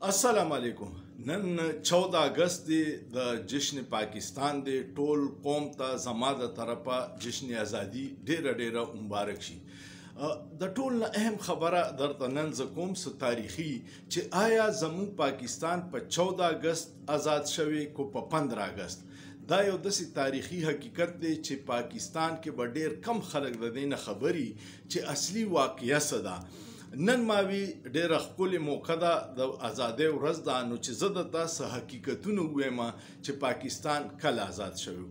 السلام علیکم. نن 14 اگست دی د جشن پاکستان دی. ټول قوم ته زما د طرفه جشن ازادي ډیره مبارک شي. د ټول نه اهم خبره درته نن زه کوم څه تاریخي چې آیا زموږ پاکستان په 14 اگست آزاد شوی کو په 15 اگست. دا یو داسې تاریخي حقیقت دی چې پاکستان کې به ډیر کم خلک د دې نه خبري چې اصلي واقعیت څه ده. نن ماوی ډیره ښکلې موقع ده د ازادۍ ورځ ده، نو چې زه درته څه حقیقتونه ووایم چې پاکستان کله آزاد شوی.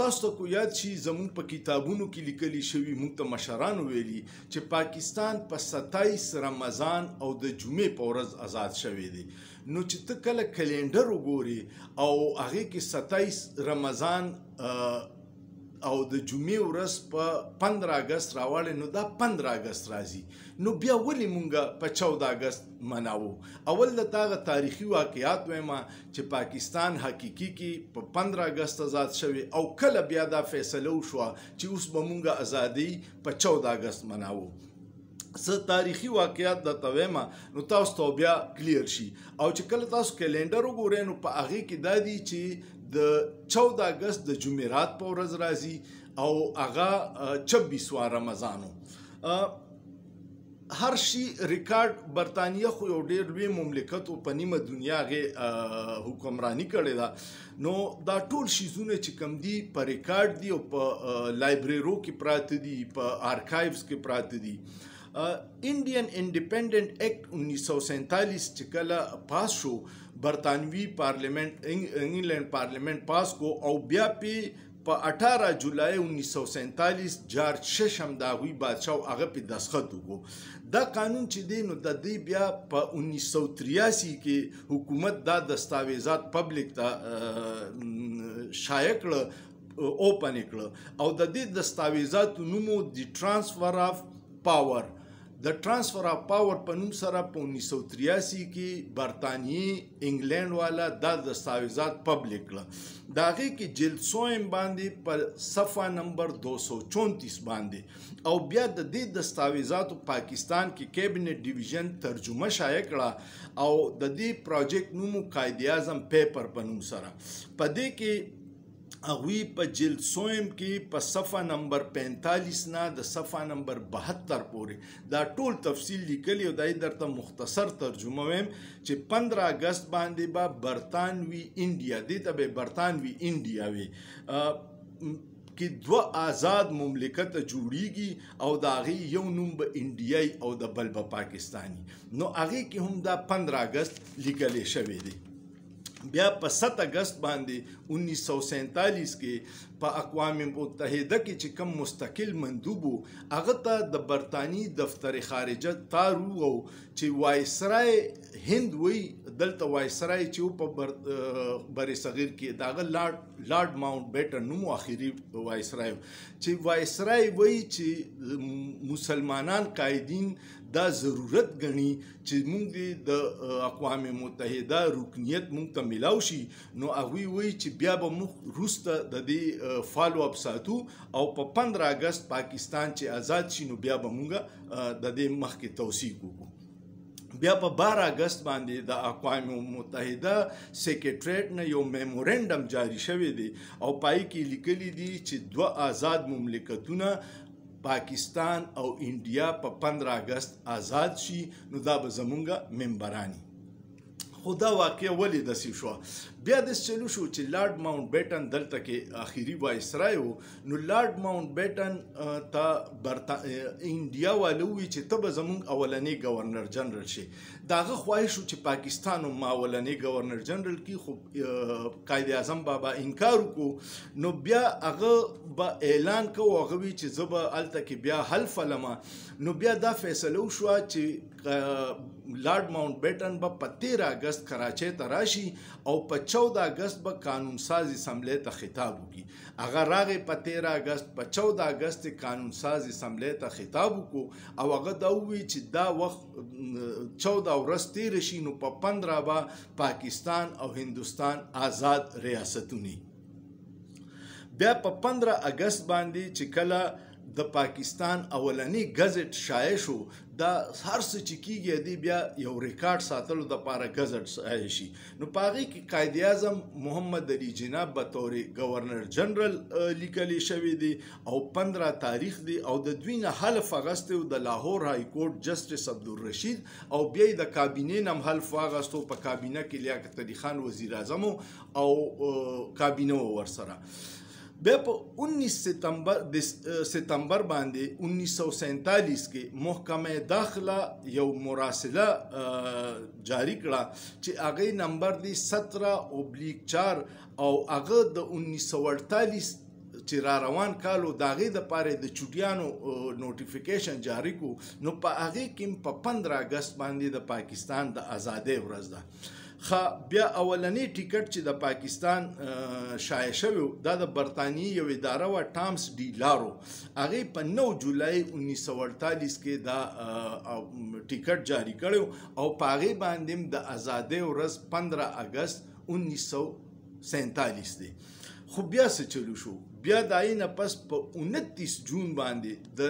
تاسو ته کو یاد شي زموږ په کتابونو کې لیکلي شوي، موږ ته مشرانو ویلي چې پاکستان په 27 رمضان او د جمعې په ورځ آزاد شوی دی. نو چې ته کله کلندر وګوري او هغې کې 27 رمضان او د جمعې ورځ په 15 اگست راوړی، نو دا 15 اگست راځي. نو بیا ولې مونږ په 14 اگست مناوو؟ اول د هغه تاریخي واقعیات وایم چې پاکستان حقیقي کې په 15 اگست آزاد شوی او کله بیا دا فیصله وشوه چې اوس به مونږ ازادي په 14 اگست مناوو. څه تاریخي واقعیات درته وایم نو تاسو ته بیا کلیر شي. او چې کله تاسو کلندر وګورئ نو په هغې کې دا دی چې د 14 اگست د جمعرات په ورځ راځي او هغه 26 رمضانو. هر شي ریکارډ برطانیه خو یو ډیر لوی مملکت او په نیمه دنیا هغې حکمرانی کړې ده. نو دا ټول شیزونه چې کوم دي په ریکارډ دي او په لایبریرو کې پراته دي، په آرکایوز کې پراته دي. انډین انډیپندنٹ ایکټ 1947 چې کله پاس شو، برطانوي پارلیمنٹ انګلینډ پارلیمنٹ پاس کو او بیا په 18 جولای 1947 جارج ششم د هغوی بادشاه هغه په دستخط وکړو. دا قانون چې دی نو د دې بیا په 1983 کې حکومت دا دستاویزات پبلک ته شایع کړه، اوپن یې کړه او د دې دستاویزاتو نومو د ټرانسفر آف پاور. د ټرانسفر آف پاور په نوم سره په 1983 کې برطانیې انګلینډ والا دا دستاویزات پبلک کړه. د هغې کې جلد 100 باندې په صفحه نمبر 234 باندې او بیا د دې دستاویزاتو پاکستان کې کیبنټ ډیویژن ترجمه شایع کړه او د دې پروجیکټ نوم قائد اعظم پیپر په نوم سره. په دې کې هغوی په جلد 100 کې په صفحه نمبر 45 نه د صفحه نمبر 72 پورې دا ټول تفصیل لیکلی او دا یې درته مختصر ترجمه ویم چې 15 اگست باندې به برطانوي انډیا، دې ته به برطانوي انډیا وي، کې دوه آزاد مملکت جوړیږي او د هغې یو نوم به انډیای او د بل به پاکستاني. نو هغې کې هم دا 15 اگست لیکلی شوی دی. بیا په 7 اگست باندې 1947 کې په اقوام متحده کې چې کوم مستقل مندوب و هغه ته د برطاني دفتر خارجه تار وو چې وایسرای هند وی دلته وایسرای چې په بر صغیر کې دغه لارډ ماونټ بیټن نوم اخیری وایسرای چې وایسرای وی چې مسلمانان قائدین دا ضرورت غني چې موږ د اقوام متحده رکنیت موږ ته ملاو شي. نو هغوی وی چې بیا به موږ وروسته د دې فالو اپ ساتو او په 15 اگست پاکستان چې آزاد شي نو بیا به موږ د دې مخکې توثیق وکړو. بیا په 12 اگست باندې د اقوام متحده سیکریټریټ نه یو میمورنډم جاری شوی دی او پای کې لیکلی دي چې دوه آزاد مملکتونه پاکستان او انډیا په 15 اگست آزاد شي، نو دا به زمونږ ممبرانی. خو دا واقع ولې داسې شوه؟ بیا داسې چلو شو چې لارډ ماونټ بیټن دلته کې آخري وایسرای و. نو لارډ ماونټ بیټن ته انډیا والو وی چې ته به زمونږ اولنی گورنر جنرال شي. د هغه خواهش و چې پاکستان هم اولنی گورنر جنرال کې، خو قائد اعظم بابا انکار وکړو. نو بیا هغه به اعلان کوو، هغه وی چې زه به هلته کې بیا حلف ولمه. نو بیا دا فیصله وشوه چې لارډ ماونټ بیټن به په 13 اگست کراچۍ ته راشي او په 14 اگست به قانون ساز اسمبلی ته خطاب وکړي. هغه راغی په 13 اگست، په 14 اگست قانون ساز اسمبلی ته خطاب وکړو او هغه دا ووی چې دا وخت 14 ورځ تېره شي نو په 15 به پاکستان او هندوستان آزاد ریاستونه. بیا په 15 اگست باندې چې کله د پاکستان اولنی گزټ شایع شو دا هر څه چې کیږي دی بیا یو ریکارډ ساتلو د پاره گزټ شایع شي نو پاغي کې قائد اعظم محمد علي جناح به تور گورنر جنرال لیکلی شوی دی او 15 تاریخ دی او د دوی نه حلف اغسته د لاهور های کورټ جسټس عبدالرشید او بیا د کابینې نم حلف اغستو په کابینه کې لیاقت علي خان وزیر اعظم او کابینه ورسره بیا په 19 ستمبر باندې 1947 کې محکمه داخله یو مراسله جاری کړه چې هغه نمبر دی 17/4 او هغه د 1948 چې را روان کالو د هغې دپاره د چوټیانو نوټیفیکیشن جاری کو نو په هغې کې په 15 اګست باندې د پاکستان د ازادۍ ورځ ده بیا اولنی ټیکټ چې د پاکستان شایع شوی دا د برطانیې یو اداره وه ټامس ډي لارو هغې په 9 جولای 1948 کې دا ټیکټ جاری کړی او په هغې باندې د ازادۍ ورځ 15 اګست 1947 دی خو بیا څه چلو شو بیا د هغې نه پس په 29 جون باندې د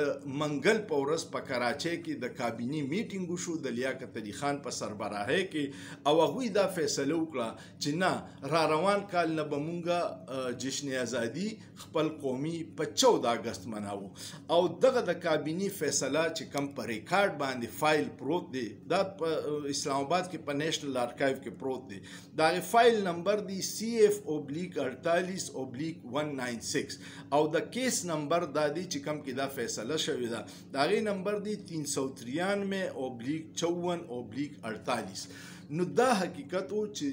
منګل په ورځ په کراچۍ کې د کابینې میټینګ وشو د لیاقت علي خان په سربراهۍ کې او هغوی دا فیصله وکړه چې نه را روان کال نه به مونږه جشن ازادي خپل قومي په 14 اګست مناوو او دغه د کابینې فیصله چې کم په ریکارډ باندې فایل پروت دی دا په اسلام آباد کې په نیشنل آرکایو کې پروت دی د هغې فایل نمبر دی CF/48/196 او د کیس نمبر دا دی چې کم کې دا فیصله شوې ده د هغې نمبر دی 393/54/48 نو دا حقیقت و چې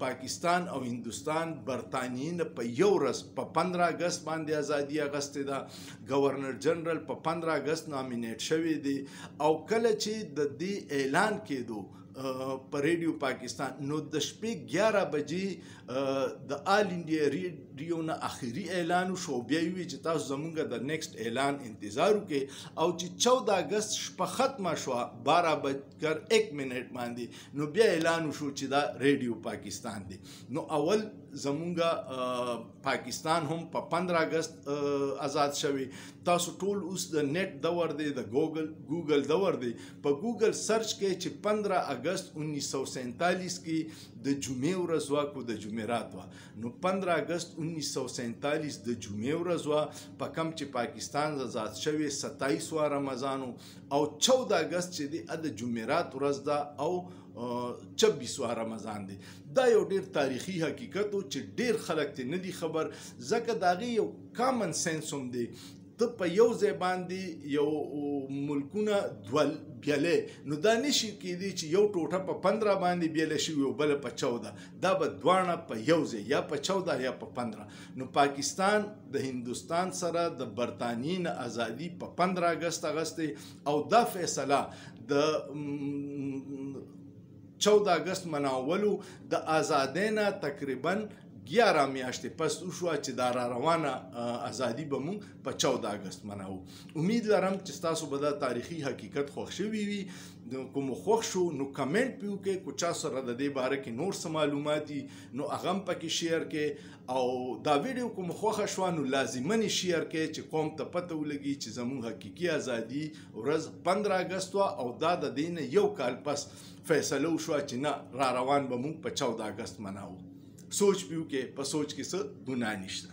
پاکستان او هندوستان برطانیې نه په یو ورځ په 15 اګست باندې ازادي اغستې ده گورنر جنرال په 15 اګست نامینیټ شوی دی او کله چې د دې اعلان کېدو په ریډیو پاکستان نو د شپې 11 بجې د آل انډیا ریډیو نه اخري اعلان شو بیا وی چې تاسو زمونږ د نیکسټ اعلان انتظار وکړئ او چې 14 اګست شپه ختمه شوه 12:01 باندې نو بیا اعلان شو چې دا ریډیو پاکستان دی نو اول زمونږ پاکستان هم په 15 اګست آزاد شوی تاسو ټول اوس د نیټ دور دی د ګوګل دور دی په ګوګل سرچ کې چې 15 اګست 1947 کې د جمعې ورځ وه کو د جمعرات وه نو 15 اګست 1947 د جمعې ورځ وه په کم چې پاکستان آزاد شوی 27 رمضان او 14 اګست چې دی د جمعرات ورځ ده او 26 رمضان دی دا یو ډیر تاریخي حقیقت و چې ډیر خلک ته نه دي خبر ځکه د هغې یو کامن سینس هم دی ته په یو ځای باندې یو ملکونه دول بیلې نو دا نشي کېدی چې یو ټوټه په 15 باندې بیله شوي او بله په 14 دا به دواړه په یو ځای یا په 14 یا په 15 نو پاکستان د هندوستان سره د برطانیې نه ازادي په 15 اګست اغستې او دا فیصله د 14 اګست مناولو د ازادۍ نه تقریبا 11 میاشتې پس وشوه چې دا را روانه ازادي به مونږ په 14 اګست مناوو امید لرم چې ستاسو به دا تاریخي حقیقت خوښ شوي وي کوم خوښ شو نو کمنټ پې وکړئ کو چا سره د دې باره کې نور څه معلومات دي نو هغه هم پکې شیر کړئ او دا ویډیو کوم خوښه شوه نو لازمنې شیر کړئ چې قوم ته پته ولګي چې زموږ حقیقي ازادي ورځ 15 اګست وه او دا د دې نه یو کال پس فیصله وشوه چې نه را روان به مونږ په 14 اګست مناوو سوچ پیو کې په سوچ کې څه ګناه نشته